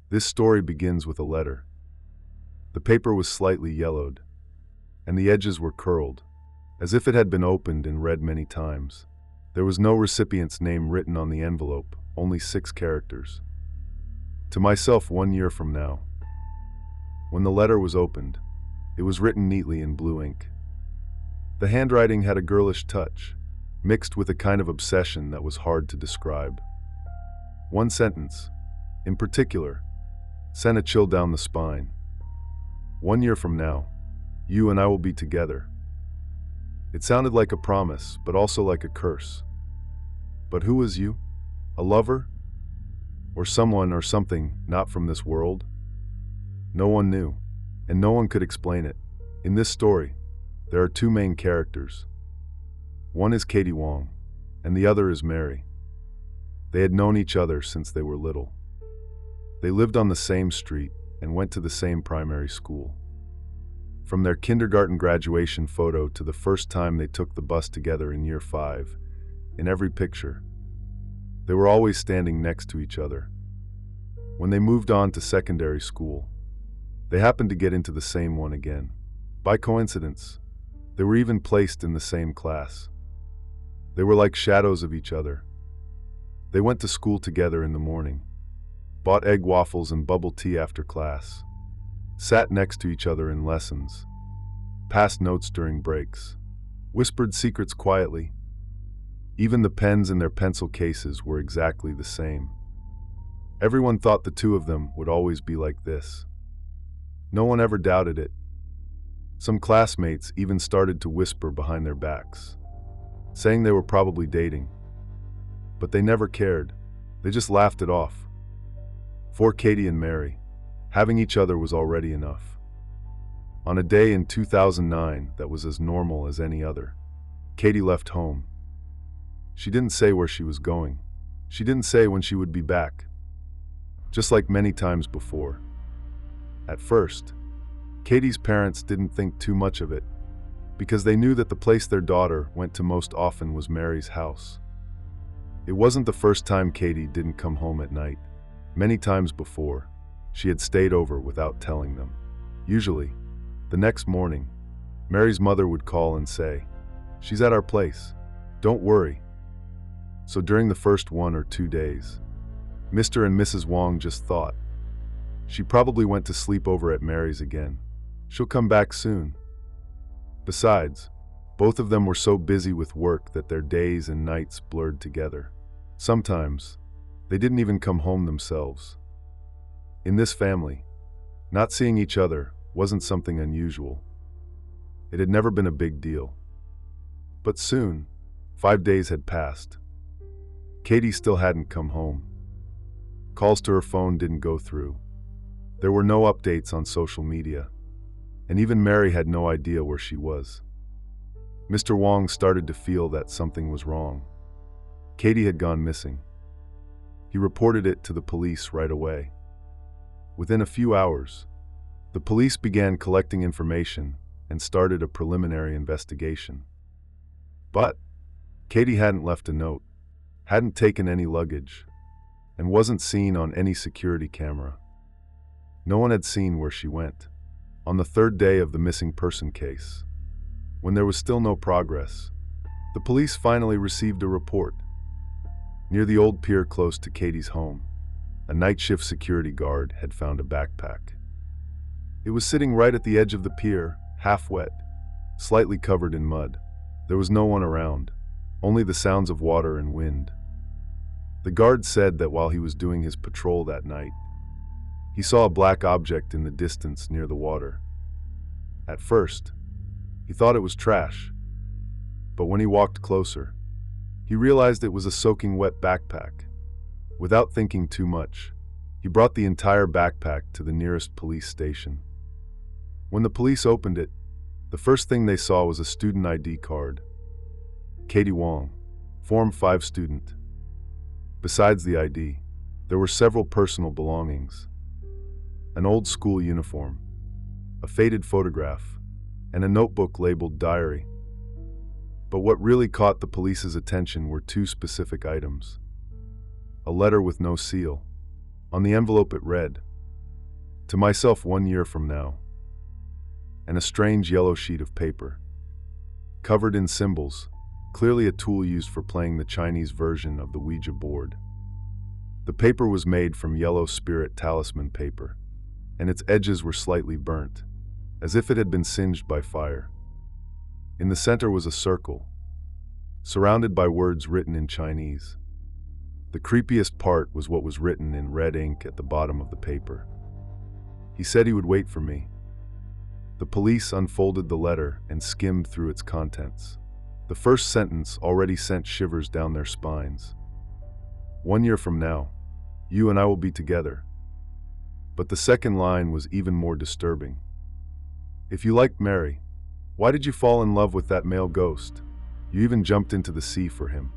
This story begins with a letter. The paper was slightly yellowed, and the edges were curled, as if it had been opened and read many times. There was no recipient's name written on the envelope, only 6 characters. To myself 1 year from now. When the letter was opened, it was written neatly in blue ink. The handwriting had a girlish touch, mixed with a kind of obsession that was hard to describe. One sentence, in particular, sent a chill down the spine. 1 year from now, you and I will be together. It sounded like a promise, but also like a curse. But who was you? A lover? Or someone or something not from this world? No one knew, and no one could explain it. In this story, there are 2 main characters. One is Katy Wong, and the other is Mary. They had known each other since they were little. They lived on the same street and went to the same primary school. From their kindergarten graduation photo to the first time they took the bus together in year 5, in every picture, they were always standing next to each other. When they moved on to secondary school, they happened to get into the same one again. By coincidence, they were even placed in the same class. They were like shadows of each other. They went to school together in the morning, bought egg waffles and bubble tea after class, sat next to each other in lessons, passed notes during breaks, whispered secrets quietly. Even the pens in their pencil cases were exactly the same. Everyone thought the 2 of them would always be like this. No one ever doubted it. Some classmates even started to whisper behind their backs, saying they were probably dating. But they never cared. They just laughed it off. For Katy and Mary, having each other was already enough. On a day in 2009 that was as normal as any other, Katy left home. She didn't say where she was going. She didn't say when she would be back. Just like many times before. At first, Katy's parents didn't think too much of it, because they knew that the place their daughter went to most often was Mary's house. It wasn't the first time Katy didn't come home at night. Many times before, she had stayed over without telling them. Usually, the next morning, Mary's mother would call and say, "She's at our place. Don't worry." So during the first 1 or 2 days, Mr. and Mrs. Wong just thought, "She probably went to sleep over at Mary's again. She'll come back soon." Besides, both of them were so busy with work that their days and nights blurred together. Sometimes, they didn't even come home themselves. In this family, not seeing each other wasn't something unusual. It had never been a big deal. But soon, 5 days had passed. Katy still hadn't come home. Calls to her phone didn't go through. There were no updates on social media, and even Mary had no idea where she was. Mr. Wong started to feel that something was wrong. Katy had gone missing. He reported it to the police right away. Within a few hours, the police began collecting information and started a preliminary investigation. But Katy hadn't left a note, hadn't taken any luggage, and wasn't seen on any security camera. No one had seen where she went. On the 3rd day of the missing person case, when there was still no progress, the police finally received a report. Near the old pier close to Katy's home, a night shift security guard had found a backpack. It was sitting right at the edge of the pier, half wet, slightly covered in mud. There was no one around, only the sounds of water and wind. The guard said that while he was doing his patrol that night, he saw a black object in the distance near the water. At first, he thought it was trash, but when he walked closer, he realized it was a soaking wet backpack. Without thinking too much, he brought the entire backpack to the nearest police station. When the police opened it, the first thing they saw was a student ID card. Katy Wong, Form 5 student. Besides the ID, there were several personal belongings. An old school uniform, a faded photograph, and a notebook labeled diary. But what really caught the police's attention were 2 specific items. A letter with no seal. On the envelope it read, To myself 1 year from now. And a strange yellow sheet of paper, covered in symbols, clearly a tool used for playing the Chinese version of the Ouija board. The paper was made from yellow spirit talisman paper, and its edges were slightly burnt, as if it had been singed by fire. In the center was a circle, surrounded by words written in Chinese. The creepiest part was what was written in red ink at the bottom of the paper. He said he would wait for me. The police unfolded the letter and skimmed through its contents. The first sentence already sent shivers down their spines. 1 year from now, you and I will be together. But the second line was even more disturbing. If you liked Mary, why did you fall in love with that male ghost? You even jumped into the sea for him.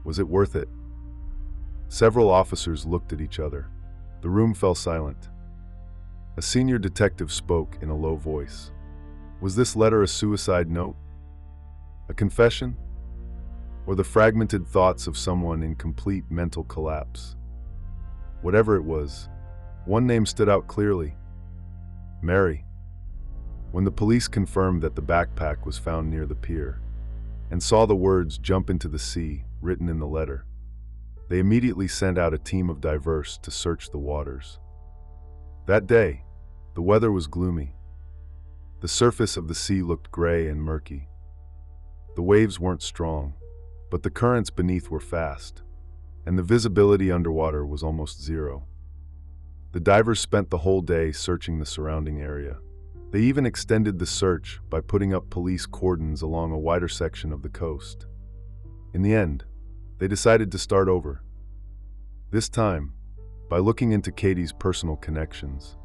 Was it worth it? Several officers looked at each other. The room fell silent. A senior detective spoke in a low voice. Was this letter a suicide note? A confession? Or the fragmented thoughts of someone in complete mental collapse? Whatever it was, one name stood out clearly. Mary. When the police confirmed that the backpack was found near the pier, and saw the words "jump into the sea" written in the letter, they immediately sent out a team of divers to search the waters. That day, the weather was gloomy. The surface of the sea looked gray and murky. The waves weren't strong, but the currents beneath were fast, and the visibility underwater was almost zero. The divers spent the whole day searching the surrounding area. They even extended the search by putting up police cordons along a wider section of the coast. In the end, they decided to start over. This time, by looking into Katy's personal connections.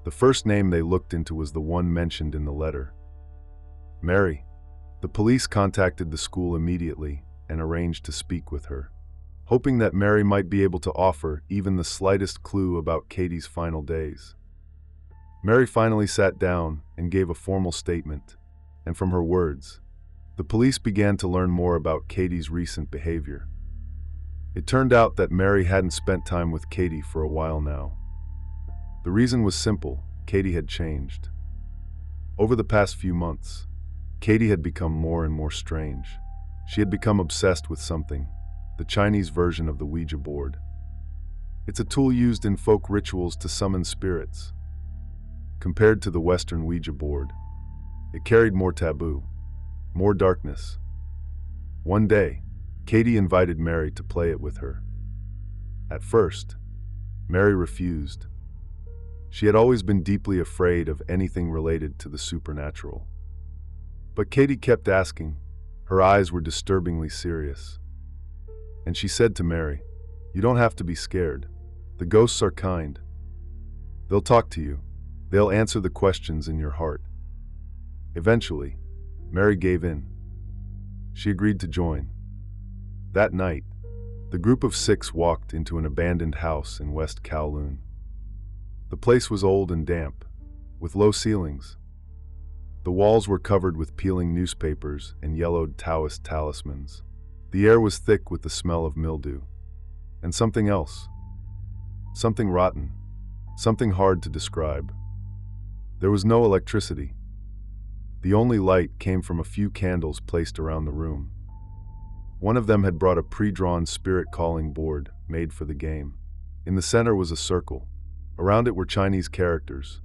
The first name they looked into was the one mentioned in the letter. Mary. The police contacted the school immediately and arranged to speak with her, hoping that Mary might be able to offer even the slightest clue about Katy's final days. Mary finally sat down and gave a formal statement, and from her words, the police began to learn more about Katy's recent behavior. It turned out that Mary hadn't spent time with Katy for a while now. The reason was simple: Katy had changed. Over the past few months, Katy had become more and more strange. She had become obsessed with something, the Chinese version of the Ouija board. It's a tool used in folk rituals to summon spirits. Compared to the Western Ouija board, it carried more taboo, more darkness. One day, Katy invited Mary to play it with her. At first, Mary refused. She had always been deeply afraid of anything related to the supernatural. But Katy kept asking. Her eyes were disturbingly serious. And she said to Mary, "You don't have to be scared. The ghosts are kind. They'll talk to you. They'll answer the questions in your heart." Eventually, Mary gave in. She agreed to join. That night, the group of 6 walked into an abandoned house in West Kowloon. The place was old and damp, with low ceilings. The walls were covered with peeling newspapers and yellowed Taoist talismans. The air was thick with the smell of mildew. And something else. Something rotten. Something hard to describe. There was no electricity. The only light came from a few candles placed around the room. One of them had brought a pre-drawn spirit calling board made for the game. In the center was a circle. Around it were Chinese characters.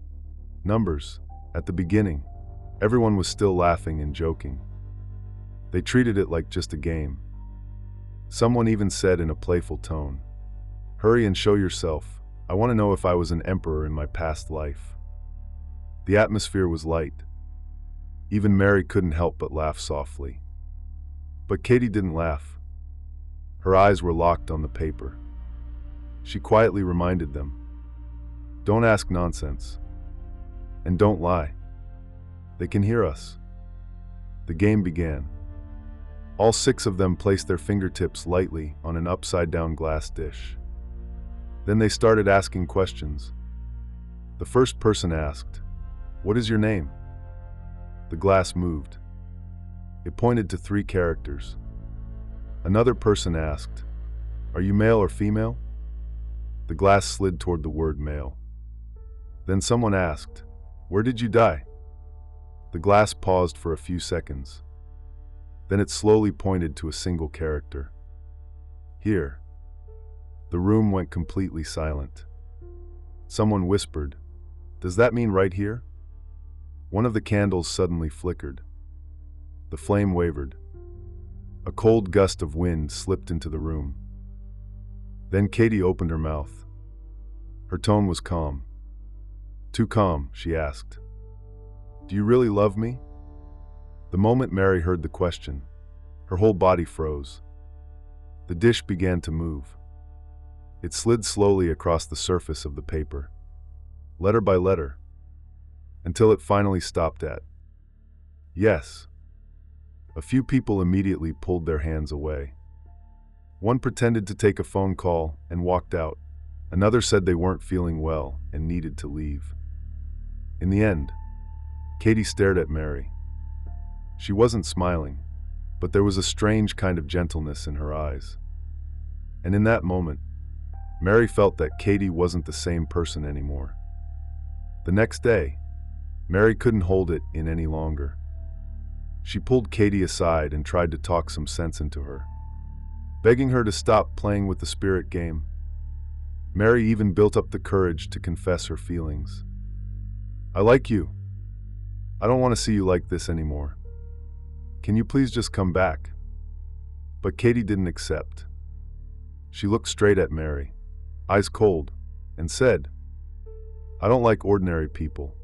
Numbers. At the beginning, everyone was still laughing and joking. They treated it like just a game. Someone even said in a playful tone, "Hurry and show yourself. I want to know if I was an emperor in my past life." The atmosphere was light. Even Mary couldn't help but laugh softly. But Katy didn't laugh. Her eyes were locked on the paper. She quietly reminded them, "Don't ask nonsense. And don't lie. They can hear us." The game began. All 6 of them placed their fingertips lightly on an upside-down glass dish. Then they started asking questions. The first person asked, "What is your name?" The glass moved. It pointed to 3 characters. Another person asked, "Are you male or female?" The glass slid toward the word male. Then someone asked, "Where did you die?" The glass paused for a few seconds. Then it slowly pointed to a single character. "Here." The room went completely silent. Someone whispered, "Does that mean right here?" One of the candles suddenly flickered. The flame wavered. A cold gust of wind slipped into the room. Then Katy opened her mouth. Her tone was calm. Too calm, she asked. "Do you really love me?" The moment Mary heard the question, her whole body froze. The dish began to move. It slid slowly across the surface of the paper, letter by letter, until it finally stopped at "Yes." A few people immediately pulled their hands away. One pretended to take a phone call and walked out. Another said they weren't feeling well and needed to leave. In the end, Katy stared at Mary. She wasn't smiling, but there was a strange kind of gentleness in her eyes. And in that moment, Mary felt that Katy wasn't the same person anymore. The next day, Mary couldn't hold it in any longer. She pulled Katy aside and tried to talk some sense into her, begging her to stop playing with the spirit game. Mary even built up the courage to confess her feelings. "I like you. I don't want to see you like this anymore. Can you please just come back?" But Katy didn't accept. She looked straight at Mary, eyes cold, and said, "I don't like ordinary people.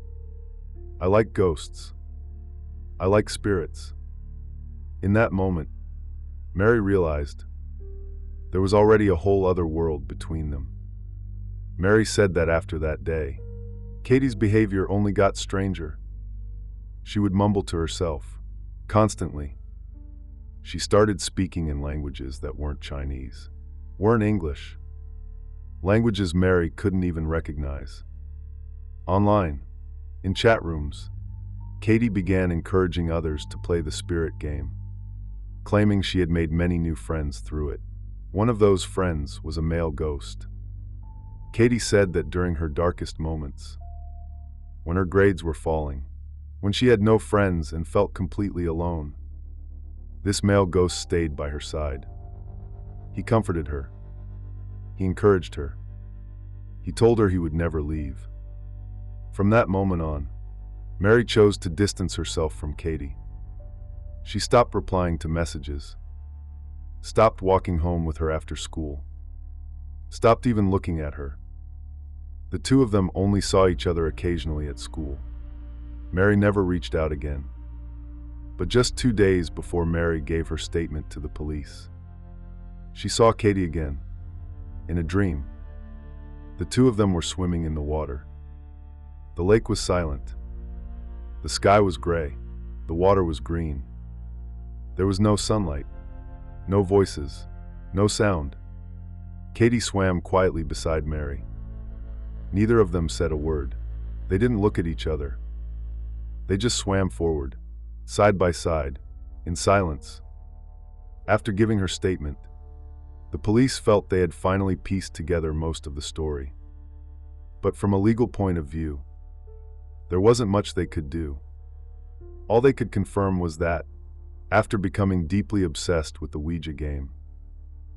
I like ghosts. I like spirits." In that moment, Mary realized there was already a whole other world between them. Mary said that after that day, Katy's behavior only got stranger. She would mumble to herself, constantly. She started speaking in languages that weren't Chinese, weren't English, languages Mary couldn't even recognize. Online, in chat rooms, Katy began encouraging others to play the spirit game, claiming she had made many new friends through it. One of those friends was a male ghost. Katy said that during her darkest moments, when her grades were falling, when she had no friends and felt completely alone, this male ghost stayed by her side. He comforted her. He encouraged her. He told her he would never leave. From that moment on, Mary chose to distance herself from Katy. She stopped replying to messages, stopped walking home with her after school, stopped even looking at her. The two of them only saw each other occasionally at school. Mary never reached out again. But just 2 days before Mary gave her statement to the police, she saw Katy again, in a dream. The two of them were swimming in the water. The lake was silent. The sky was gray. The water was green. There was no sunlight, no voices, no sound. Katy swam quietly beside Mary. Neither of them said a word. They didn't look at each other. They just swam forward, side by side, in silence. After giving her statement, the police felt they had finally pieced together most of the story. But from a legal point of view, there wasn't much they could do. All they could confirm was that, after becoming deeply obsessed with the Ouija game,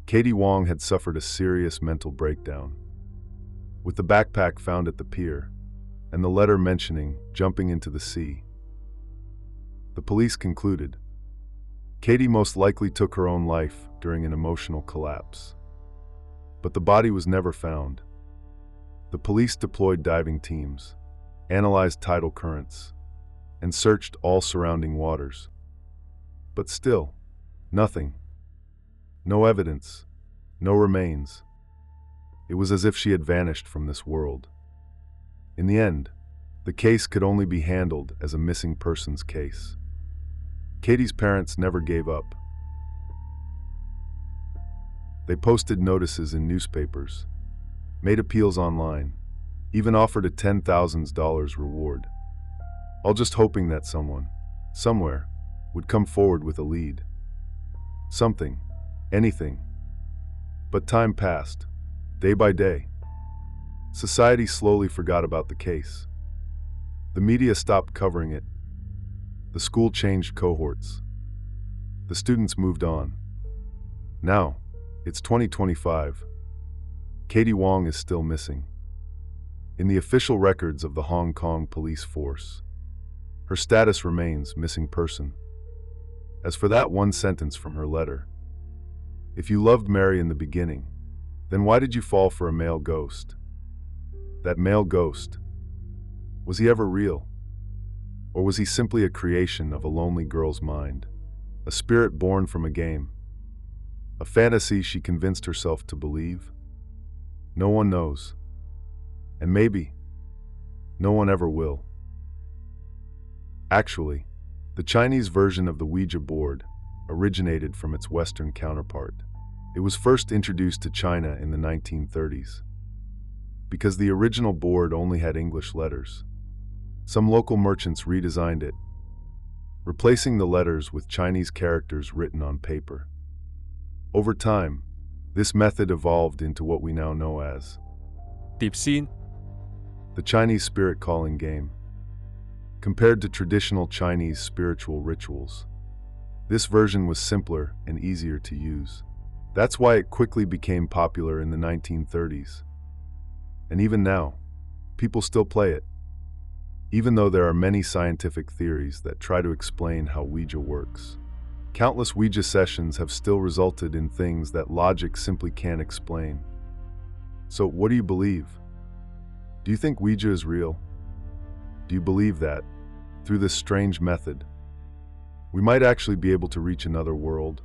Katy Wong had suffered a serious mental breakdown. With the backpack found at the pier, and the letter mentioning jumping into the sea, the police concluded Katy most likely took her own life during an emotional collapse. But the body was never found. The police deployed diving teams, analyzed tidal currents, and searched all surrounding waters. But still, nothing. No evidence, no remains. It was as if she had vanished from this world. In the end, the case could only be handled as a missing persons case. Katy's parents never gave up. They posted notices in newspapers, made appeals online, even offered a $10,000 reward, all just hoping that someone, somewhere, would come forward with a lead. Something, anything. But time passed, day by day. Society slowly forgot about the case. The media stopped covering it. The school changed cohorts. The students moved on. Now, it's 2025. Katy Wong is still missing. In the official records of the Hong Kong police force, her status remains missing person. As for that one sentence from her letter, if you loved Mary in the beginning, then why did you fall for a male ghost? That male ghost, was he ever real? Or was he simply a creation of a lonely girl's mind, a spirit born from a game, a fantasy she convinced herself to believe? No one knows. And maybe no one ever will. Actually, the Chinese version of the Ouija board originated from its Western counterpart. It was first introduced to China in the 1930s. Because the original board only had English letters, some local merchants redesigned it, replacing the letters with Chinese characters written on paper. Over time, this method evolved into what we now know as Deep Scene, the Chinese spirit calling game. Compared to traditional Chinese spiritual rituals, this version was simpler and easier to use. That's why it quickly became popular in the 1930s. And even now, people still play it, even though there are many scientific theories that try to explain how Ouija works. Countless Ouija sessions have still resulted in things that logic simply can't explain. So, what do you believe? Do you think Ouija is real? Do you believe that, through this strange method, we might actually be able to reach another world?